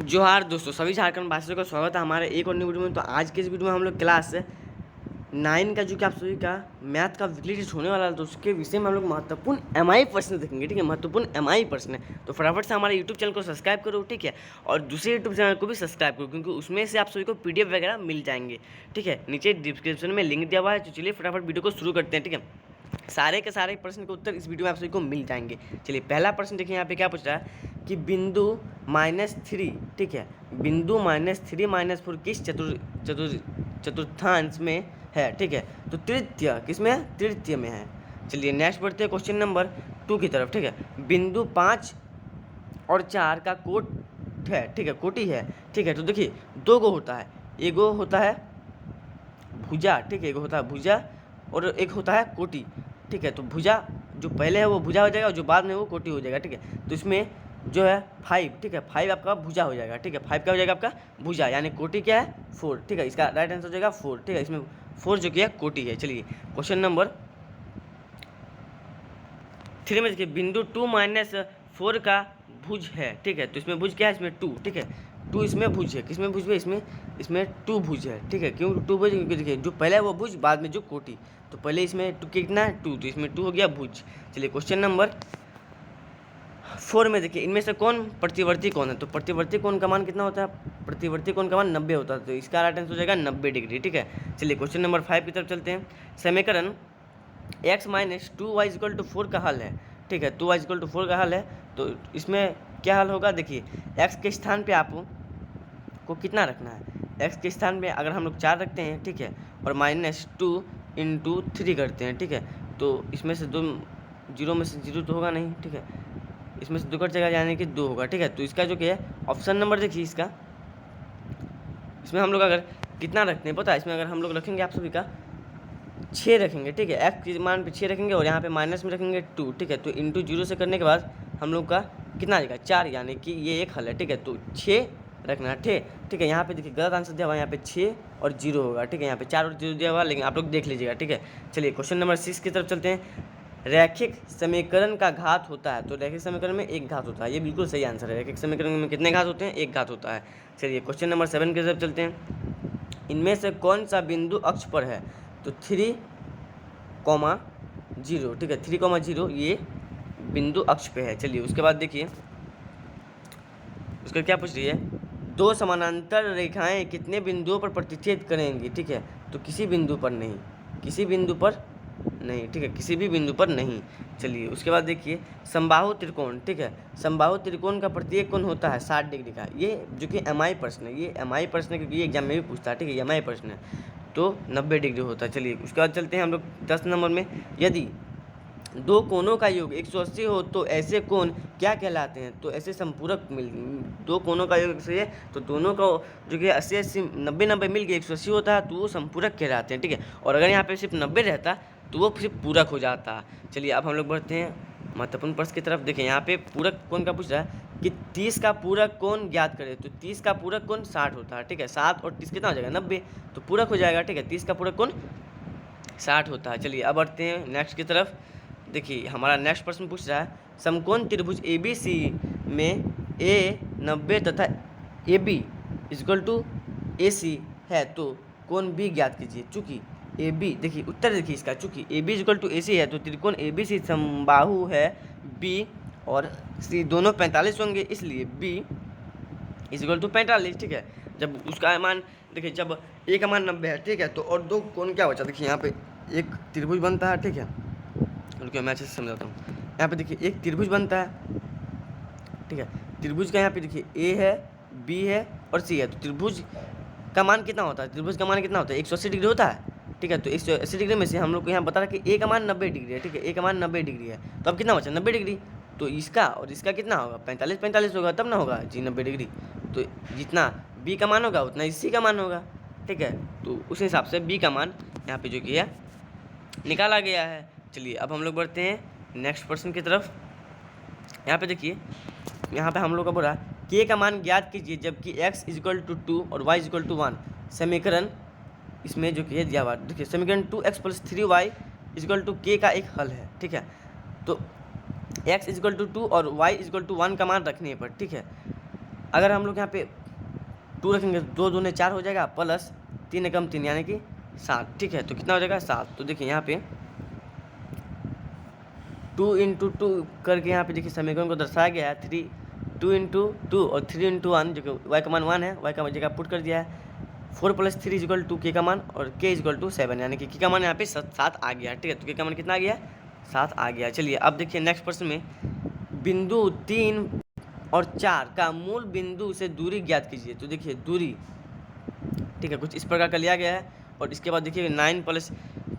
जोहार दोस्तों, सभी झारखंड वासियों का स्वागत है हमारे एक और न्यू वीडियो में। तो आज के इस वीडियो में हम लोग क्लास 9 का जो कि आप सभी का मैथ का वीकली टेस्ट होने वाला है, तो उसके विषय में हम लोग महत्वपूर्ण एमआई प्रश्न देखेंगे। ठीक है, महत्वपूर्ण एमआई प्रश्न है। तो फटाफट से हमारे यूट्यूब चैनल को सब्सक्राइब करो, ठीक है, और दूसरे यूट्यूब चैनल को भी सब्सक्राइब करो, क्योंकि उसमें से आप सभी को पीडीएफ वगैरह मिल जाएंगे। ठीक है, नीचे डिस्क्रिप्शन में लिंक दिया हुआ है। तो चलिए फटाफट वीडियो को शुरू करते हैं। ठीक है, सारे के सारे प्रश्न के उत्तर इस वीडियो में आप सभी को मिल जाएंगे। चलिए पहला प्रश्न देखिए, यहाँ पे क्या पूछ रहा है कि बिंदु -3, ठीक है, बिंदु -3 -4 किस चतुर्थांश में है। ठीक है, तो तृतीय किस में है? तृतीय में है। चलिए नेक्स्ट बढ़ते हैं क्वेश्चन नंबर 2 की तरफ। ठीक है, बिंदु 5 और 4 का कोट है। ठीक है, कोटि है। ठीक है, तो देखिए दो गो होता है, एक गो होता है भुजा, ठीक है, एक होता है भुजा और एक होता है कोटि। ठीक है, तो भुजा जो पहले है वो भुजा हो जाएगा और जो बाद में वो कोटि हो जाएगा। ठीक है, तो इसमें जो है 5, ठीक है, 5 आपका भुजा हो जाएगा। ठीक है, 5 क्या हो जाएगा आपका? भुजा, यानी कोटि क्या है? 4। ठीक है, इसका राइट आंसर हो जाएगा 4। ठीक है, इसमें 4 जो कि है कोटि है। चलिए क्वेश्चन नंबर 3 में देखिए, बिंदु 2 -4 का भुज है। ठीक है, तो इसमें भुज क्या है? इसमें 2। ठीक है, 2 इसमें भुज है। किसमें भुज है? इसमें 2 भुज है। ठीक है, क्यों 2 भुज? क्योंकि देखिए जो पहले है वो भुज, बाद में जो कोटि। तो पहले इसमें 2 कितना है? 2, तो इसमें 2 हो गया भुज। चलिए क्वेश्चन नंबर 4 में देखिए, इनमें से कौन प्रतिवर्ती कौन है? तो प्रतिवर्ती कोण का मान कितना होता है? प्रतिवर्ती कोण का मान 90 होता है। तो इसका राइट आंसर हो जाएगा 90 डिग्री। ठीक है, चलिए क्वेश्चन नंबर 5 की तरफ चलते हैं। समीकरण x - 2y = 4 का हल है। ठीक है, 2y = 4 का हल है। तो इसमें क्या हल होगा? देखिए x के स्थान पे आपको कितना रखना है? x के स्थान पे अगर हम लोग 4 रखते हैं, ठीक है, और -2 × 3 करते हैं, ठीक है, तो इसमें से 2 जीरो में से 0 तो होगा नहीं। ठीक है, इसमें से 2 कट जाएगा, यानी कि 2 होगा। ठीक है, तो इसका जो क्या है ऑप्शन नंबर देखिए, इसमें हम लोग अगर कितना रखते हैं पता है? इसमें अगर हम लोग रखेंगे आप सभी का 6 रखेंगे। ठीक है, f के मान पे 6 रखेंगे और यहाँ पे माइनस में रखेंगे 2। ठीक है, तो इंटू 0 से करने के बाद हम लोग का कितना आ जाएगा? 4, यानी कि ये एक हल है। ठीक है, तो 6 रखना है। ठीक है, यहाँ पे देखिए गलत आंसर दिया हुआ है, यहाँ पे 6 और 0 होगा। ठीक है, यहाँ पे 4 और 0 दिया हुआ, लेकिन आप लोग देख लीजिएगा। ठीक है, चलिए क्वेश्चन नंबर 6 की तरफ चलते हैं। रैखिक समीकरण का घात होता है। तो रैखिक समीकरण में एक घात होता है, ये बिल्कुल सही आंसर है। रैखिक समीकरण में कितने घात होते हैं? एक घात होता है। चलिए क्वेश्चन नंबर 7 की तरफ चलते हैं। इनमें से कौन सा बिंदु अक्ष पर है? तो 3, 0। ठीक है, 3, 0 ये बिंदु अक्ष पे है। चलिए उसके बाद देखिए उसका क्या पूछ रही है, दो समानांतर रेखाएं कितने बिंदुओं पर प्रतिच्छेद करेंगी? ठीक है, तो किसी बिंदु पर नहीं, किसी बिंदु पर नहीं। ठीक है, किसी भी बिंदु पर नहीं। चलिए उसके बाद देखिए समबाहु त्रिकोण। ठीक है, समबाहु त्रिकोण का प्रत्येक कोण होता है 60 डिग्री का। ये जो कि एमआई प्रश्न है, ये एमआई प्रश्न है, क्योंकि ये एग्जाम में भी पूछता है। ठीक है, एमआई प्रश्न है, तो 90 डिग्री होता है। चलिए उसके बाद चलते हैं हम लोग 10 नंबर में। यदि दो कोणों का योग 180 हो तो ऐसे कोण क्या कहलाते हैं? तो ऐसे संपूरक दो कोणों का योग से तो दोनों का जो कि 80-80 90-90 मिल के 180 होता है, तो वो संपूरक कहलाते हैं। ठीक है, और अगर यहाँ पे सिर्फ 90 रहता तो वो सिर्फ पूरक हो जाता। चलिए अब हम लोग बढ़ते हैं महत्वपूर्ण प्रश्न की तरफ। देखिए यहाँ पे पूरक कोण का पूछ रहा है कि 30 का पूरक कोण ज्ञात करें। तो 30 का पूरक कोण 60 होता है। ठीक है, 7 और 30 कितना हो जाएगा? 90, तो पूरक हो जाएगा। ठीक है, 30 का पूरक कोण 60 होता है। चलिए अब बढ़ते हैं नेक्स्ट की तरफ। देखिए हमारा नेक्स्ट प्रश्न पूछ रहा है, समकोण त्रिभुज ABC में A 90 तथा AB = AC है, तो कोण B ज्ञात कीजिए। चूँकि AB देखिए उत्तर देखिए इसका, चूँकि AB = AC है, तो त्रिकोण ABC समबाहु है B और C दोनों 45 होंगे, इसलिए B = 45। ठीक है, जब उसका मान देखिए, जब A का मान 90 है, ठीक है, तो और दो कोण क्या बचा? देखिए यहाँ पे एक त्रिभुज बनता है। ठीक है, रुकिए मैं अच्छे से समझाता हूँ। यहाँ पे देखिए एक त्रिभुज बनता है। ठीक है, त्रिभुज का यहाँ पे देखिए A है, B है और C है। तो त्रिभुज का मान कितना होता है? त्रिभुज का मान कितना होता है? 180 डिग्री होता है। ठीक है, तो 180 डिग्री में से हम लोग को यहाँ बता रहा है कि A का मान 90 डिग्री है। ठीक है, A का मान 90 डिग्री है, तो अब कितना बचा? 90 डिग्री। तो इसका और इसका कितना होगा? 45 होगा, तब ना होगा जी 90 डिग्री। तो जितना B का मान होगा उतना C का मान होगा। ठीक है, तो उस हिसाब से B का मान यहाँ पे जो कि है निकाला गया है। चलिए अब हम लोग बढ़ते हैं नेक्स्ट प्रश्न की तरफ। यहाँ पे देखिए, यहाँ पे हम लोग का बोला K का मान ज्ञात कीजिए जबकि x = 2 और y = 1। समीकरण इसमें जो कि है दिया हुआ, देखिए समीकरण 2x + 3y = K का एक हल है। ठीक है, तो x = 2 और y = 1 का मान रखने पर, ठीक है, अगर हम लोग यहाँ पे 2 रखेंगे तो 2 दूने 4 हो जाएगा, प्लस 3 एकम 3 यानी कि 7, ठीक है। तो कितना हो जाएगा 7। तो देखिए यहाँ पे 2 इंटू 2 करके यहाँ पे देखिए समीकरण को दर्शाया गया है। 2 इंटू 2 और 3 इंटू 1 जो कि वाई का मान 1 है, वाई का जगह पुट कर दिया है। 4 + 3 इक्वल टू के का मान और के इक्वल टू 7 यानी कि का मान यहाँ पे 7 आ गया, ठीक है। तो के का मान कितना आ गया, 7 आ गया। चलिए अब देखिए नेक्स्ट प्रश्न में बिंदु 3 और 4 का मूल बिंदु से दूरी ज्ञात कीजिए। तो देखिए दूरी, ठीक है, कुछ इस प्रकार का लिया गया है। और इसके बाद देखिए 9 प्लस,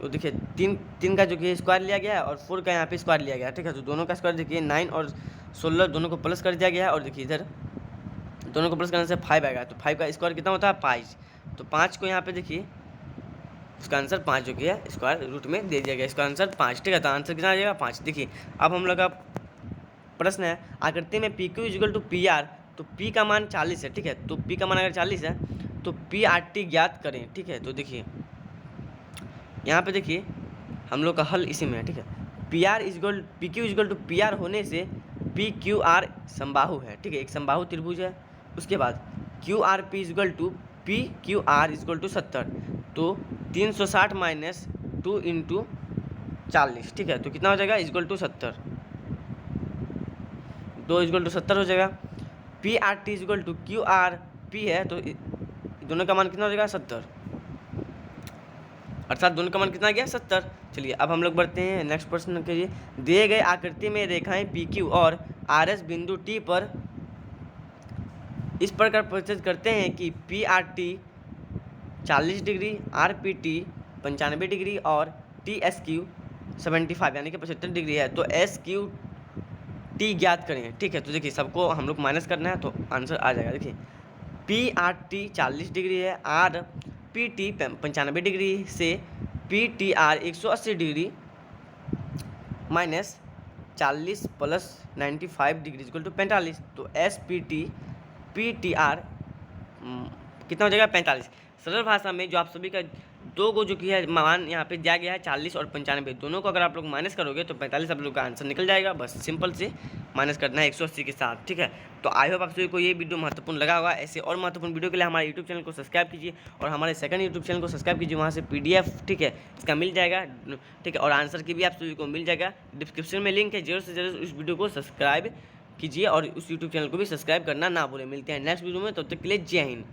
तो देखिए 3 का जो कि स्क्वायर लिया गया है और 4 का यहाँ पे स्क्वायर लिया गया है, ठीक है। तो दोनों का स्क्वायर देखिए 9 और 16 दोनों को प्लस कर दिया गया है। और देखिए इधर दोनों को प्लस करने से 5 आएगा। तो 5 का स्क्वायर कितना होता है 5। तो 5 को यहाँ पे देखिए इसका आंसर 5 जो कि है स्क्वायर रूट में दे दिया गया, इसका आंसर 5, ठीक है। तो आंसर कितना आ जाएगा 5। देखिए अब हम लोग का प्रश्न है आकृति में P Q equal to P R. तो पी का मान 40 है, ठीक है। तो पी का मान अगर 40 है तो पी आर टी ज्ञात करें, ठीक है। तो देखिए यहाँ पे देखिए हम लोग का हल इसी में है, ठीक है। P R equal P Q equal to P R होने से पी क्यू आर समबाहु है, ठीक है, एक समबाहु त्रिभुज है। उसके बाद Q R P equal to P Q R equal to 70। तो 360 माइनस 2 इंटू 40, ठीक है। तो कितना हो जाएगा इजगल टू 70, 2 इजगल टू 70 हो जाएगा। P R T equal to Q R P है तो दोनों का मान कितना हो जाएगा 70, अर्थात दोनों का मान कितना गया 70। चलिए अब हम लोग बढ़ते हैं नेक्स्ट प्रश्न के लिए। दिए गए आकृति में रेखाएं पी क्यू और आर एस बिंदु टी पर इस प्रकार प्रदर्शित करते हैं कि P R T 40 degree, are P T 95 degree और टी एस क्यू 75 यानी कि 75 डिग्री है। तो एस क्यू टी ज्ञात करें, ठीक है। तो देखिए सबको हम लोग माइनस करना है तो आंसर आ जाएगा। देखिए पी आर टी 40 डिग्री है, आर पी टी 95 डिग्री से P T R 180 degree minus 40 plus 95 degree equal to 45। तो एस पी टी आर कितना हो जाएगा 45। सरल भाषा में जो आप सभी का दो को जो कि है मान यहाँ पे दिया गया है 40 और 95, दोनों को अगर आप लोग माइनस करोगे तो 45 आप लोग का आंसर निकल जाएगा। बस सिंपल से माइनस करना है 180 के साथ, ठीक है। तो आई होप आप सभी को ये वीडियो महत्वपूर्ण लगा होगा। ऐसे और महत्वपूर्ण वीडियो के लिए हमारे यूट्यूब चैनल को सब्सक्राइब कीजिए और हमारे सेकंड यूट्यूब चैनल को सब्सक्राइब कीजिए, वहाँ से PDF, ठीक है, इसका मिल जाएगा, ठीक है। और आंसर की भी आप सभी को मिल जाएगा, डिस्क्रिप्शन में लिंक है, जरूर से जरूर उस वीडियो को सब्सक्राइब कीजिए और उस यूट्यूब चैनल को भी सब्सक्राइब करना ना भूलें। मिलते हैं नेक्स्ट वीडियो में, तब तक के लिए जय हिंद।